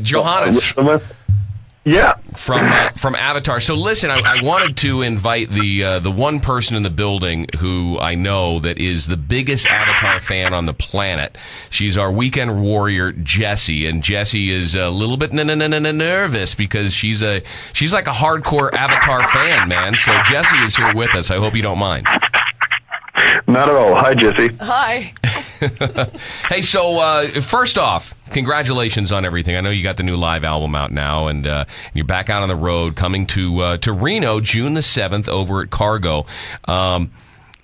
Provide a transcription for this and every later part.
Johannes. Yeah. From Avatar. So listen, I wanted to invite the one person in the building who I know that is the biggest Avatar fan on the planet. She's our weekend warrior, Jessi, and Jessi is a little bit nervous because she's like a hardcore Avatar fan, man. So Jessi is here with us. I hope you don't mind. Not at all. Hi, Jessi. Hi. Hey, so first off, congratulations on everything. I know you got the new live album out now, and you're back out on the road, coming to Reno, June the 7th, over at Cargo.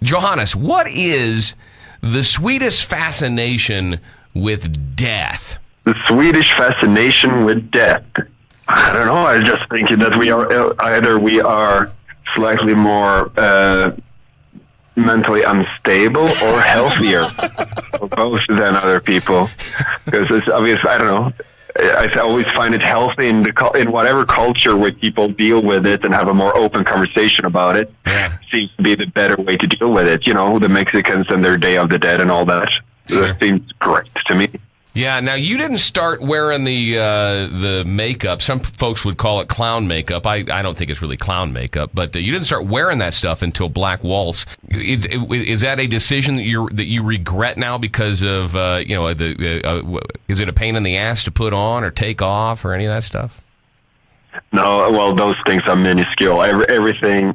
Johannes, what is the Swedish fascination with death? The Swedish fascination with death. I don't know. I just think that we are slightly more mentally unstable or healthier, or both than other people. Because it's obvious. I don't know. I always find it healthy in whatever culture where people deal with it and have a more open conversation about it. Yeah. Seems to be the better way to deal with it. You know, the Mexicans and their Day of the Dead and all that. Sure. That seems great to me. Yeah, now you didn't start wearing the makeup. Some folks would call it clown makeup. I don't think it's really clown makeup, but you didn't start wearing that stuff until Black Waltz. Is that a decision that you regret now because of is it a pain in the ass to put on or take off or any of that stuff? No, well, those things are minuscule. Everything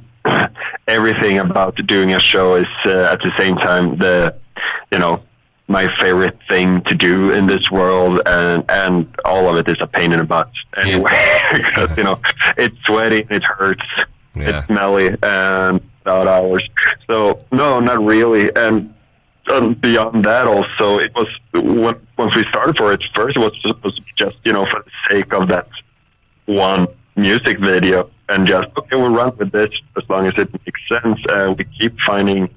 about doing a show is at the same time my favorite thing to do in this world, and all of it is a pain in the butt anyway. Because it's sweaty, it hurts, it's smelly, and without hours. So no, not really. And beyond that, also, it was once we started for it. First, it was just for the sake of that one music video, and just we'll run with this as long as it makes sense. We keep finding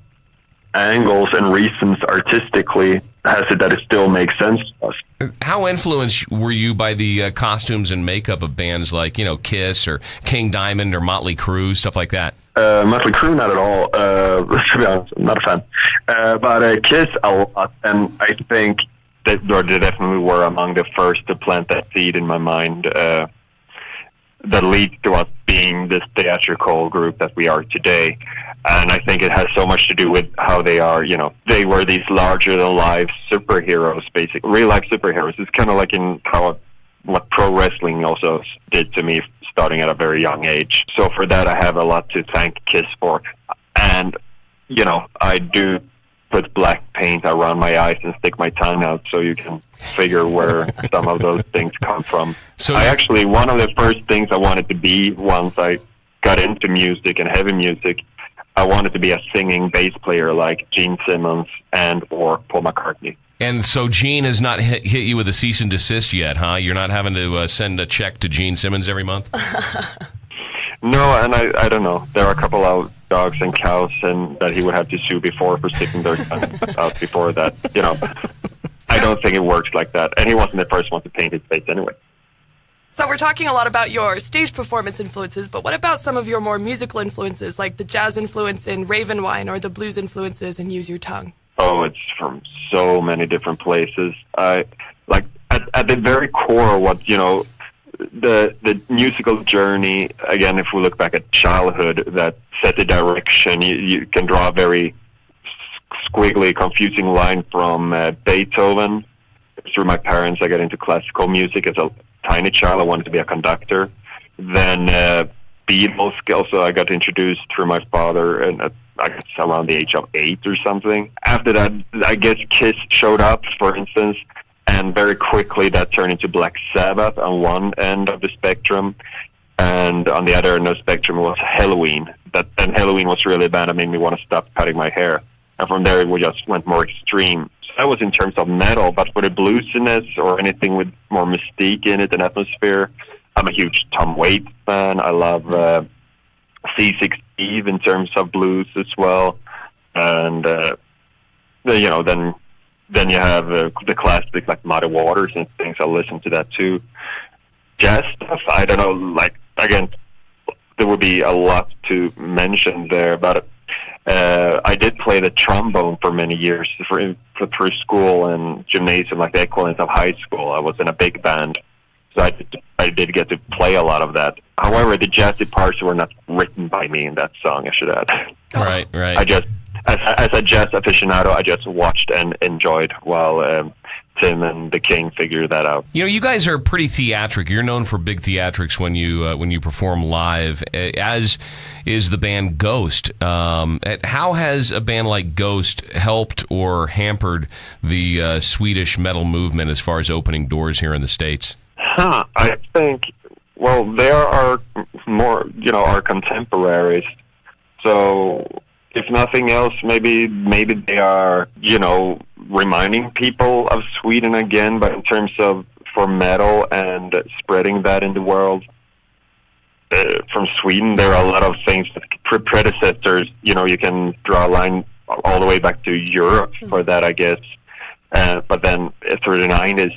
angles and reasons artistically that it still makes sense to us. How influenced were you by the costumes and makeup of bands like Kiss or King Diamond or Motley Crue, stuff like that? Motley Crue, not at all. To be honest, I'm not a fan. But Kiss a lot, and I think that they definitely were among the first to plant that seed in my mind that leads to us being this theatrical group that we are today. And I think it has so much to do with how they are, they were these larger-than-life superheroes, basically, real-life superheroes. It's kind of like what pro wrestling also did to me starting at a very young age. So for that, I have a lot to thank Kiss for. And, I do put black paint around my eyes and stick my tongue out so you can figure where some of those things come from. So one of the first things I wanted to be once I got into music and heavy music, I wanted to be a singing bass player like Gene Simmons or Paul McCartney. And so Gene has not hit you with a cease and desist yet, huh? You're not having to send a check to Gene Simmons every month? No, and I don't know. There are a couple of dogs and cows and that he would have to sue before for sticking their tongue out before that. I don't think it works like that. And he wasn't the first one to paint his face anyway. So we're talking a lot about your stage performance influences, but what about some of your more musical influences, like the jazz influence in Raven Wine or the blues influences in Use Your Tongue? Oh, it's from so many different places. At the very core, what the musical journey. Again, if we look back at childhood, that set the direction. You can draw a very squiggly, confusing line from Beethoven. Through my parents, I got into classical music as a tiny child. I wanted to be a conductor. Then Beatles, also I got introduced through my father, and I guess around the age of 8 or something. After that, I guess Kiss showed up, for instance, and very quickly that turned into Black Sabbath on one end of the spectrum, and on the other end of the spectrum was Halloween. And Halloween was really bad. It made me want to stop cutting my hair. And from there, we just went more extreme. So that was in terms of metal, but for the bluesiness or anything with more mystique in it and atmosphere, I'm a huge Tom Waits fan. I love C6 Eve in terms of blues as well. And, then you have the classics like Muddy Waters and things. I listen to that too. Jazz stuff, I don't know, again, there would be a lot to mention there, but I did play the trombone for many years through school and gymnasium, like the equivalent of high school. I was in a big band So I did get to play a lot of that. However, the jazzy parts were not written by me in that song, I should add. Right. I just, as a jazz aficionado, I just watched and enjoyed while Tim and the King figure that out. You know, you guys are pretty theatric. You're known for big theatrics when you perform live, as is the band Ghost. How has a band like Ghost helped or hampered the Swedish metal movement as far as opening doors here in the States? I think, well, they are more, our contemporaries. So if nothing else, maybe they are, reminding people of Sweden again, but in terms of for metal and spreading that in the world, from Sweden, there are a lot of things that predecessors, you can draw a line all the way back to Europe for that, I guess. But then through the 90s,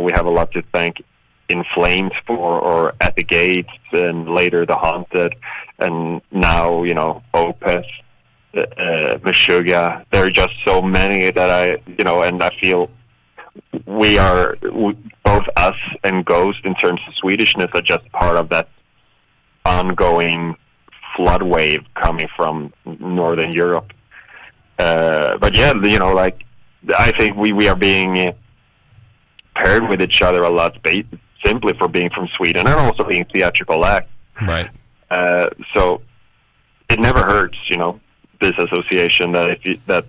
we have a lot to thank In Flames for, or At the Gates, and later The Haunted, and now, Opeth. Meshuggah. There are just so many that and I feel both us and Ghost in terms of Swedishness are just part of that ongoing flood wave coming from Northern Europe. But yeah, I think we are being paired with each other a lot simply for being from Sweden and also being theatrical act. Right. So it never hurts, this association that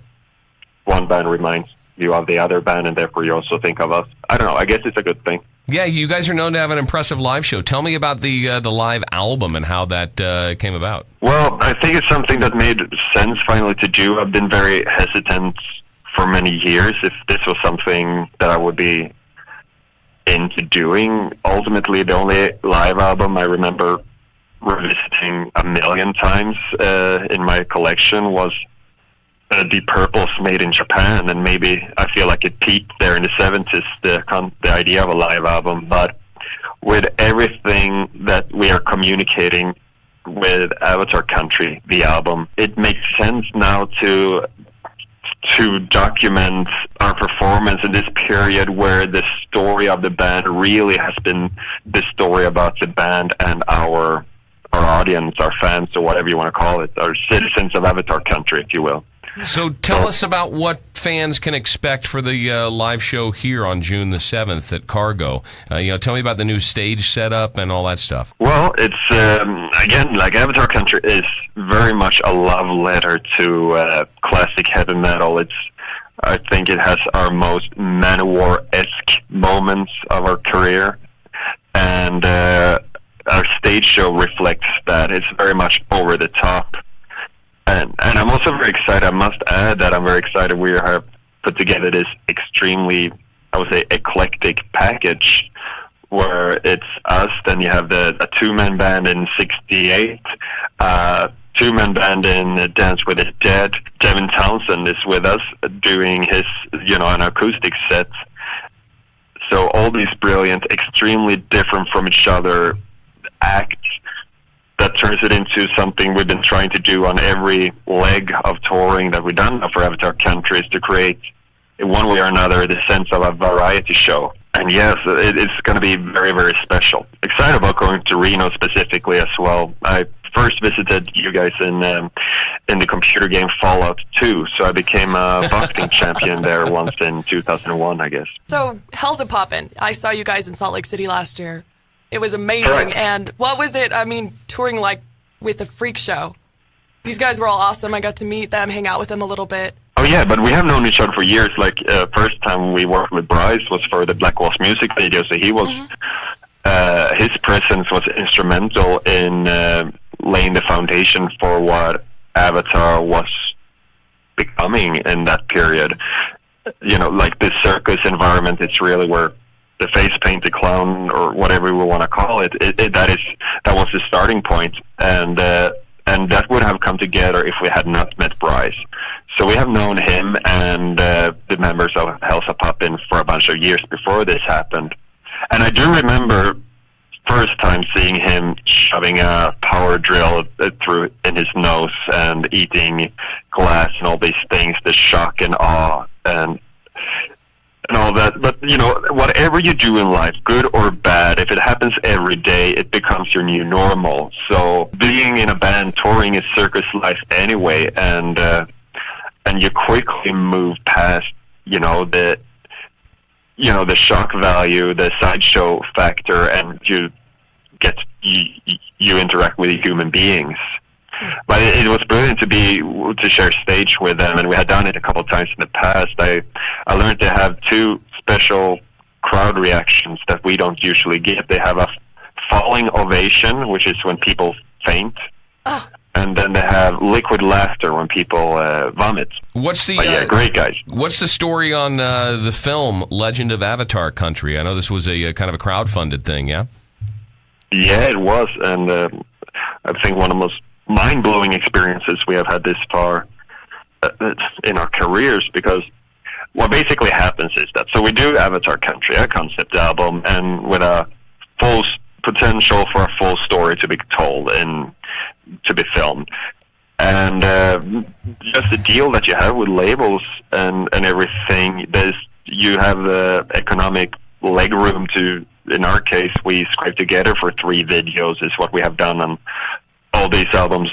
one band reminds you of the other band, and therefore you also think of us. I don't know. I guess it's a good thing. Yeah, you guys are known to have an impressive live show. Tell me about the live album and how that came about. Well, I think it's something that made sense finally to do. I've been very hesitant for many years if this was something that I would be into doing. Ultimately, the only live album I remember revisiting a million times in my collection was Deep Purple's Made in Japan, and maybe I feel like it peaked there in the 70s, the idea of a live album. But with everything that we are communicating with Avatar Country, the album, it makes sense now to document our performance in this period where the story of the band really has been the story about the band and our audience, our fans, or whatever you want to call it, our citizens of Avatar Country, if you will. So tell us about what fans can expect for the live show here on June the 7th at Cargo. Tell me about the new stage setup and all that stuff. Well, it's, again, like Avatar Country is very much a love letter to classic heavy metal. I think it has our most Manowar-esque moments of our career. And our stage show reflects that. It's very much over the top. And I'm also very excited. I must add that I'm very excited we have put together this extremely, I would say, eclectic package where it's us, then you have a two-man band in 68, two-man band in Dance with the Dead. Devin Townsend is with us doing his, an acoustic set. So all these brilliant, extremely different from each other acts that turns it into something we've been trying to do on every leg of touring that we've done for Avatar Country, is to create, in one way or another, the sense of a variety show. And yes, it's going to be very, very special. Excited about going to Reno specifically as well. I first visited you guys in the computer game Fallout 2, so I became a boxing champion there once in 2001, I guess. So, how's it poppin'? I saw you guys in Salt Lake City last year. It was amazing. Correct. And what was it, touring like with the Freak Show? These guys were all awesome. I got to meet them, hang out with them a little bit. Oh yeah, but we have known each other for years. Like, first time we worked with Bryce was for the Black Walls music video, so he was, his presence was instrumental in laying the foundation for what Avatar was becoming in that period. Like this circus environment, it's really where the face painted clown, or whatever we want to call it, that was the starting point, and that would have come together if we had not met Bryce. So we have known him and the members of Helsa Poppin for a bunch of years before this happened. And I do remember first time seeing him shoving a power drill through in his nose and eating glass and all these things, the shock and awe. And and all that. But, whatever you do in life, good or bad, if it happens every day, it becomes your new normal. So being in a band, touring is circus life anyway, and you quickly move past, the shock value, the sideshow factor, and you interact with human beings. But it was brilliant to share stage with them, and we had done it a couple of times in the past. I learned to have two special crowd reactions that we don't usually get. They have a falling ovation, which is when people faint, and then they have liquid laughter when people vomit. What's the great guys. What's the story on the film Legend of Avatar Country? I know this was a kind of a crowd-funded thing, yeah? Yeah, it was, and I think one of the most mind-blowing experiences we have had this far in our careers, because what basically happens is that, so we do Avatar Country, a concept album, and with a full potential for a full story to be told and to be filmed. And just the deal that you have with labels and everything, you have the economic leg room to, in our case, we scraped together for 3 videos is what we have done on all these albums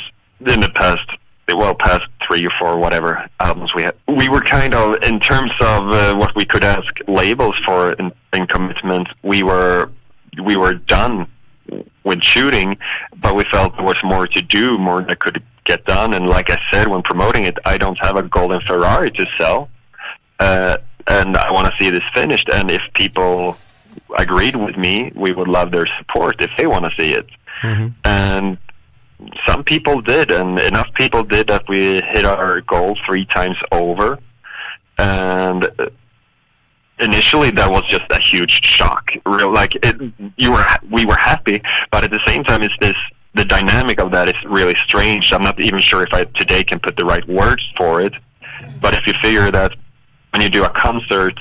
in the past 3 or 4 whatever albums we had. We were kind of, in terms of what we could ask labels for in commitment, we were done with shooting, but we felt there was more to do, more that could get done. And like I said, when promoting it, I don't have a golden Ferrari to sell, and I want to see this finished. And if people agreed with me, we would love their support if they want to see it. Mm-hmm. And some people did, and enough people did that we hit our goal 3 times over. And initially, that was just a huge shock. We were happy, but at the same time, the dynamic of that is really strange. I'm not even sure if I today can put the right words for it. But if you figure that when you do a concert,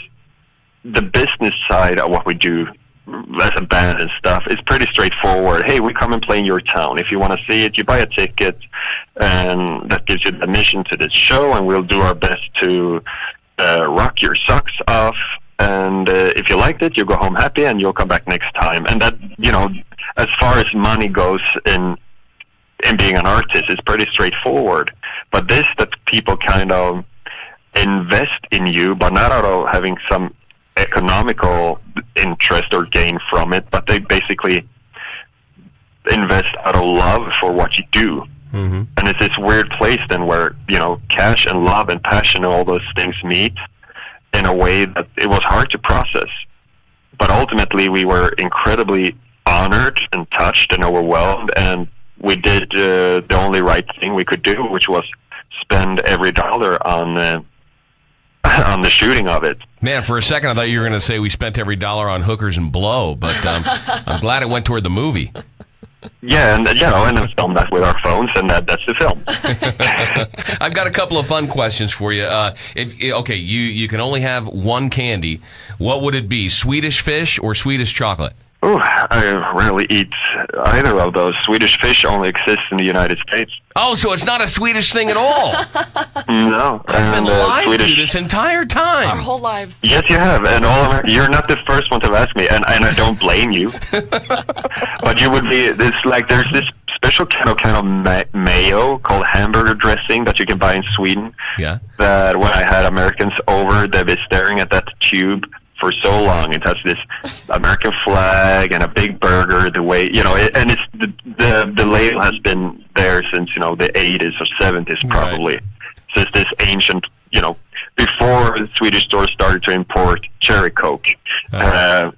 the business side of what we do as a band and stuff is pretty straightforward. Hey, we come and play in your town. If you want to see it, you buy a ticket, and that gives you admission to this show, and we'll do our best to rock your socks off. And if you liked it, you go home happy, and you'll come back next time. And that, as far as money goes in being an artist, is pretty straightforward. But this, that people kind of invest in you, but not out of having some economical interest or gain from it, but they basically invest out of love for what you do. Mm-hmm. And it's this weird place then where, cash and love and passion and all those things meet in a way that it was hard to process. But ultimately, we were incredibly honored and touched and overwhelmed, and we did the only right thing we could do, which was spend every dollar on the shooting of it. Man, for a second I thought you were going to say we spent every dollar on hookers and blow, but I'm glad it went toward the movie. Yeah, and and then film that with our phones, and that's the film. I've got a couple of fun questions for you. You can only have one candy. What would it be, Swedish Fish or Swedish chocolate? Oh, I rarely eat either of those. Swedish Fish only exists in the United States. Oh, so it's not a Swedish thing at all? No. I've been lied to this entire time. Our whole lives. Yes, you have. And you're not the first one to ask me, and I don't blame you. But you would be, there's this special kind of mayo called hamburger dressing that you can buy in Sweden. Yeah. That when I had Americans over, they'd be staring at that tube for so long. It has this American flag and a big burger, the way, and it's the label has been there since, the 80s or 70s probably. Right. So it's this ancient, before the Swedish stores started to import cherry Coke. But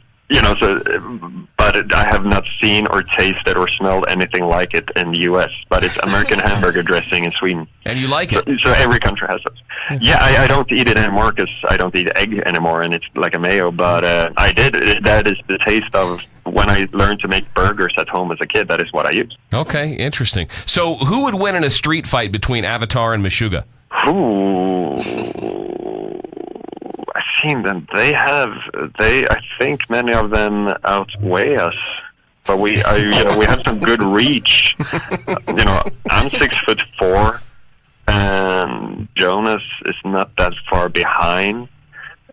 I have not seen or tasted or smelled anything like it in the U.S., but it's American hamburger dressing in Sweden. And you like it? So every country has it. Yeah, I don't eat it anymore because I don't eat egg anymore, and it's like a mayo, but I did. That is the taste of when I learned to make burgers at home as a kid. That is what I used. Okay, interesting. So who would win in a street fight between Avatar and Meshuggah? I've seen them. I think many of them outweigh us, but we have some good reach. I'm 6'4", and Jonas is not that far behind,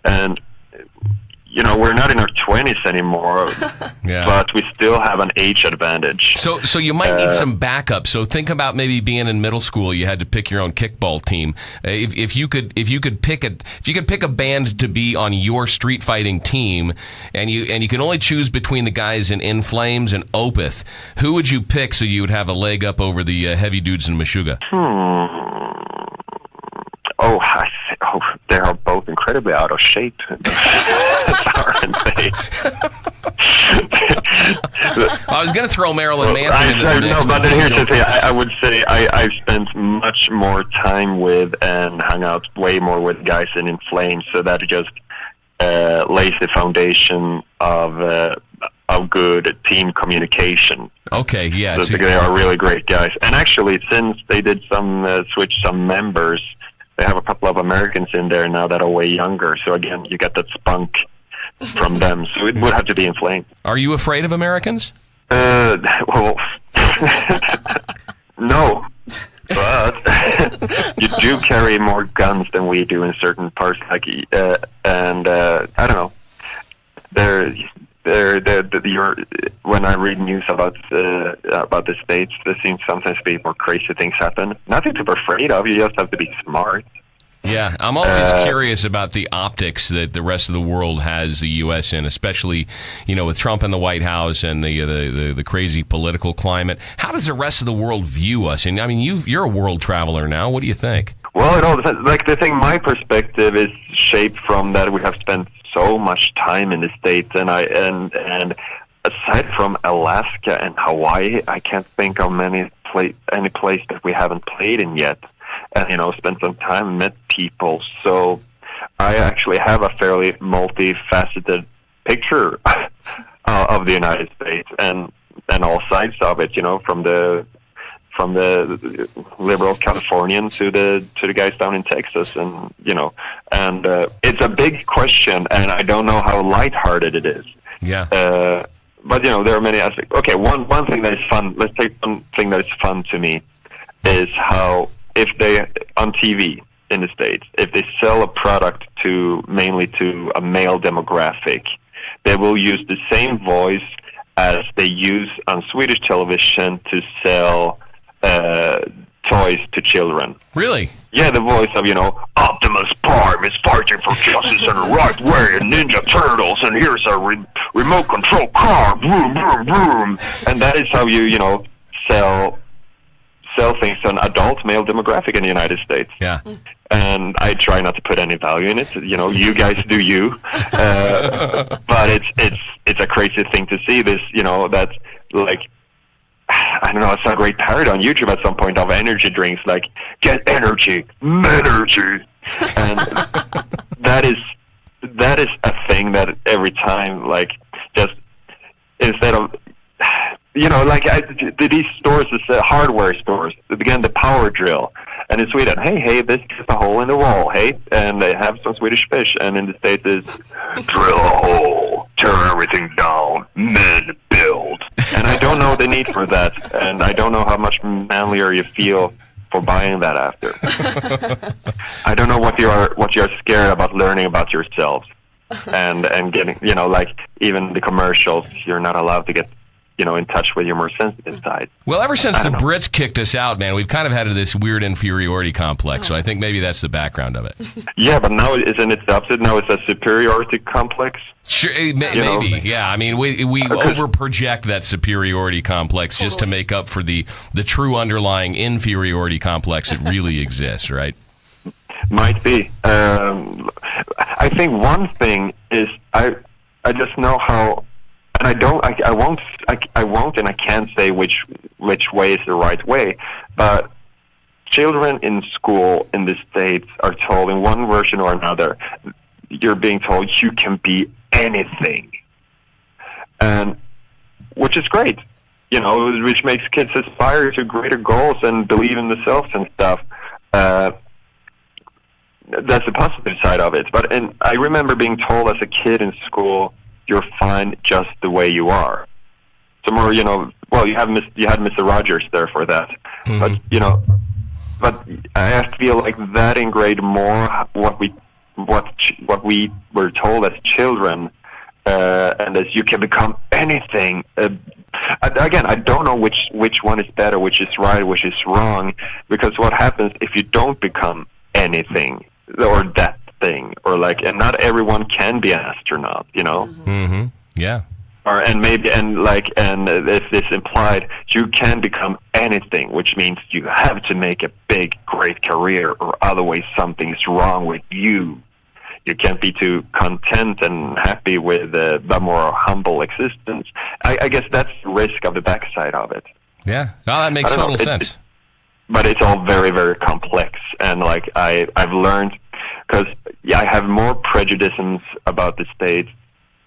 and we're not in our 20s anymore, but we still have an age advantage. So you might need some backup. So think about maybe being in middle school, you had to pick your own kickball team. If you could pick a band to be on your street fighting team, and you can only choose between the guys in Flames and Opeth, who would you pick so you would have a leg up over the heavy dudes in Meshuggah? They are both incredibly out of shape, aren't they? I was going to throw Marilyn Manson into the mix. No, but here's the thing. I would say I've spent much more time with and hung out way more with guys in Flames, so that just lays the foundation of good team communication. Okay, yeah. So they are really great guys. And actually, since they did switch some members, they have a couple of Americans in there now that are way younger. So again, you get that spunk from them. So it would have to be in Flames. Are you afraid of Americans? Well, no. But you do carry more guns than we do in certain parts. And I don't know. When I read news about the States, there seems sometimes to be more crazy things happen. Nothing to be afraid of. You just have to be smart. Yeah, I'm always curious about the optics that the rest of the world has the U.S. in, especially with Trump in the White House and the crazy political climate. How does the rest of the world view us? And I mean, you're a world traveler now. What do you think? Well, it all depends. Like the thing, my perspective is shaped from that we have spent so much time in the States, and aside from Alaska and Hawaii, I can't think of any place that we haven't played in yet. And spent some time and met people. So I actually have a fairly multifaceted picture of the United States and all sides of it. From the liberal Californian to the guys down in Texas, and it's a big question, and I don't know how lighthearted it is. Yeah. But there are many aspects. Okay, one thing that is fun. Let's take one thing that is fun to me is how if they on TV in the States, if they sell a product mainly to a male demographic, they will use the same voice as they use on Swedish television to sell toys to children. Really? Yeah, the voice of, Optimus Prime is fighting for justice in the right way, and Ninja Turtles, and here's a remote control car, vroom, vroom, vroom. And that is how you, sell things to an adult male demographic in the United States. Yeah. And I try not to put any value in it. You guys do you. But it's a crazy thing to see this, that's like, I don't know, I saw a great parody on YouTube at some point of energy drinks, like, get energy, menergy. And that is a thing that every time, like, just instead of, these stores, hardware stores, they began the power drill. And in Sweden, hey, this is a hole in the wall, hey? And they have some Swedish Fish. And in the States is, drill a hole, tear everything down, men build. And I don't know the need for that. And I don't know how much manlier you feel for buying that after. I don't know what you're scared about learning about yourselves. And getting, like even the commercials, you're not allowed to get in touch with your more sensitive side. Well, ever since the Brits kicked us out, man, we've kind of had this weird inferiority complex. So I think maybe that's the background of it. Yeah, but now isn't it the opposite? Now it's a superiority complex. Sure, maybe. Yeah, I mean, we over-project that superiority complex just to make up for the true underlying inferiority complex that really exists, right? Might be. I think one thing is I just know how. And I won't, and I can't say which way is the right way. But children in school in the States are told in one version or another, you're being told you can be anything, and which is great, which makes kids aspire to greater goals and believe in themselves and stuff. That's the positive side of it. But I remember being told as a kid in school, you're fine just the way you are. So more, you had Mr. Rogers there for that. Mm-hmm. But I feel like that ingrained more what we what we were told as children, and as you can become anything. Again, I don't know which one is better, which is right, which is wrong, because what happens if you don't become anything or that thing, or like, and not everyone can be an astronaut, you know. Mm-hmm. Yeah. And as this implied, you can become anything, which means you have to make a big, great career, or otherwise something's wrong with you. You can't be too content and happy with the more humble existence. I guess that's the risk of the backside of it. Yeah, no, that makes total sense. But it's all very, very complex, and like I've learned, because I have more prejudices about the States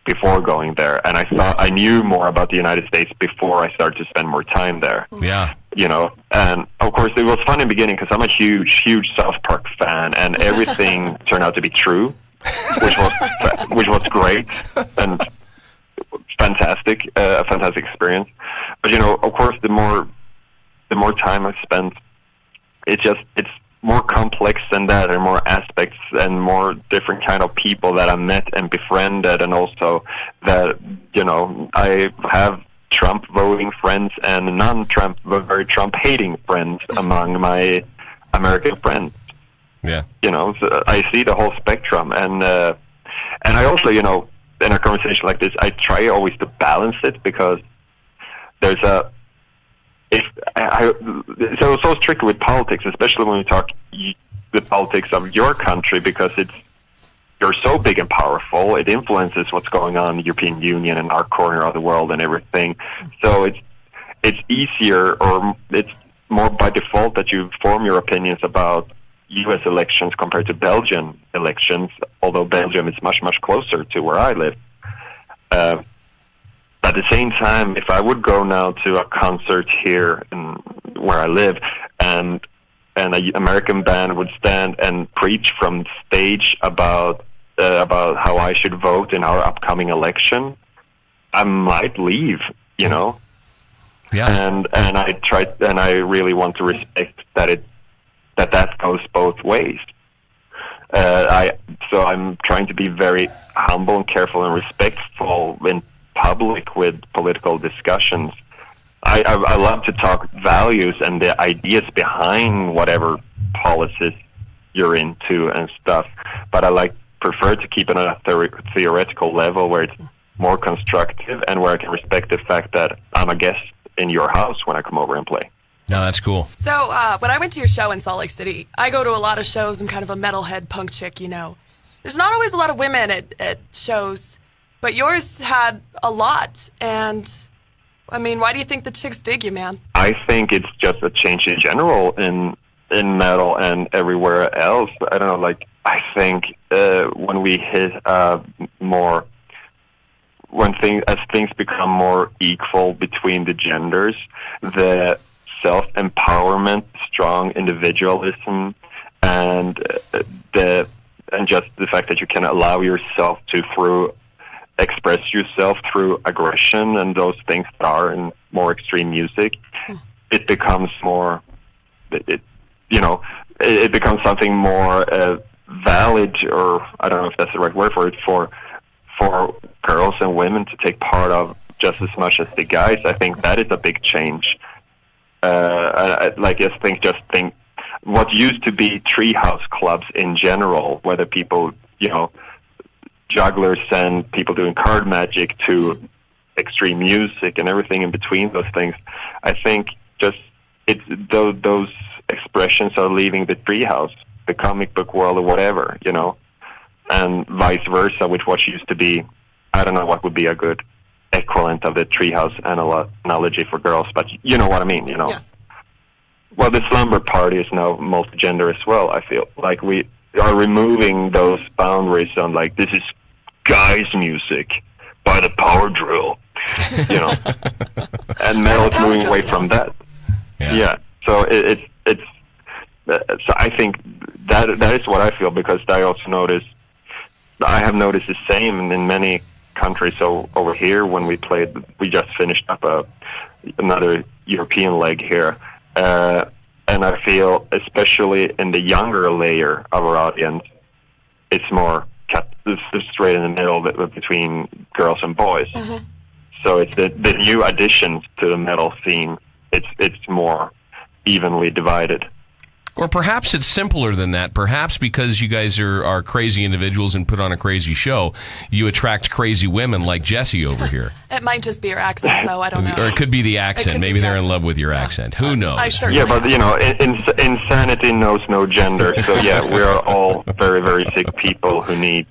before going there, and I knew more about the United States before I started to spend more time there. Yeah. You know, and of course it was fun in the beginning because I'm a huge South Park fan, and everything turned out to be true, which was great and fantastic, a fantastic experience. But you know, of course, the more time I spent, it's more complex than that, and more aspects and more different kind of people that I met and befriended, and also that, you know, I have Trump voting friends and non-Trump, but very Trump hating friends among my American friends. Yeah. You know, so I see the whole spectrum, and I also, you know, in a conversation like this, I try always to balance it, because there's so it's so tricky with politics, especially when we talk the politics of your country, because you're so big and powerful. It influences what's going on in the European Union and our corner of the world and everything. So it's easier, or it's more by default, that you form your opinions about U.S. elections compared to Belgian elections, although Belgium is much, much closer to where I live. At the same time, if I would go now to a concert here where I live, and an American band would stand and preach from stage about how I should vote in our upcoming election, I might leave, you know. Yeah. And I really want to respect that goes both ways. So I'm trying to be very humble and careful and respectful in public with political discussions. I love to talk values and the ideas behind whatever policies you're into and stuff, but I prefer to keep it on a theoretical level where it's more constructive, and where I can respect the fact that I'm a guest in your house when I come over and play. No, that's cool. So when I went to your show in Salt Lake City, I go to a lot of shows. I'm kind of a metalhead punk chick, you know. There's not always a lot of women at shows, but yours had a lot. And, I mean, why do you think the chicks dig you, man? I think it's just a change in general in metal and everywhere else. I don't know, I think when we hit more... As things become more equal between the genders, the self-empowerment, strong individualism, and just the fact that you can allow yourself to express yourself through aggression and those things that are in more extreme music, it becomes more, it becomes something more valid, or I don't know if that's the right word for it, for girls and women to take part of just as much as the guys. I think that is a big change. Just think what used to be treehouse clubs in general, whether people, jugglers and people doing card magic to extreme music and everything in between those things. I think just those expressions are leaving the treehouse, the comic book world or whatever, and vice versa, with what used to be, I don't know what would be a good equivalent of the treehouse analogy for girls, but you know what I mean, Yes. Well, the slumber party is now multi-gender as well, I feel. Like we are removing those boundaries on, this is guys' music by the power drill, and metal is moving away from that. Yeah. So so I think that is what I feel, because I also I have noticed the same in many countries. So over here, when we played, we just finished up another European leg here, and I feel, especially in the younger layer of our audience, it's more it's straight in the middle between girls and boys. So it's the new additions to the metal scene. It's more evenly divided. Or perhaps it's simpler than that. Perhaps because you guys are crazy individuals and put on a crazy show, you attract crazy women like Jessi over here. It might just be your accent, though. I don't know. Or it could be the accent. Maybe they're in love with your accent. Who knows? Yeah, but insanity knows no gender. So yeah, we are all very, very sick people who need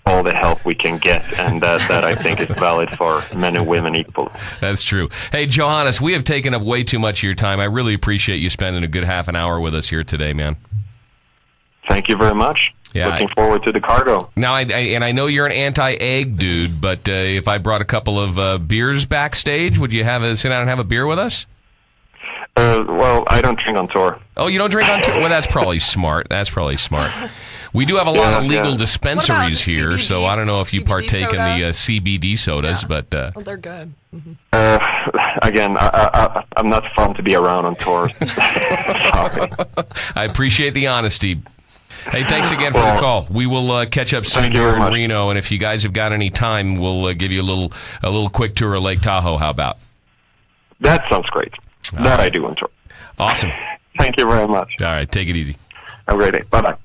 all the help we can get, and that I think is valid for men and women equally. That's true. Hey, Johannes, we have taken up way too much of your time. I really appreciate you spending a good half an hour with us here today, man. Thank you very much. Yeah, Looking forward to the cargo. Now, I know you're an anti-egg dude, but if I brought a couple of beers backstage, would you sit down and have a beer with us? Well, I don't drink on tour. Oh, you don't drink on tour? Well, that's probably smart. We do have a lot of legal dispensaries here, CBD? so I don't know if you CBD partake soda? in the CBD sodas, but... Well, they're good. Again, I'm not fun to be around on tours. Sorry. I appreciate the honesty. Hey, thanks again for the call. We will catch up soon here in Reno, and if you guys have got any time, we'll give you a little quick tour of Lake Tahoe. How about? That sounds great. I do enjoy. Awesome. Thank you very much. All right, take it easy. Have a great day. Bye-bye.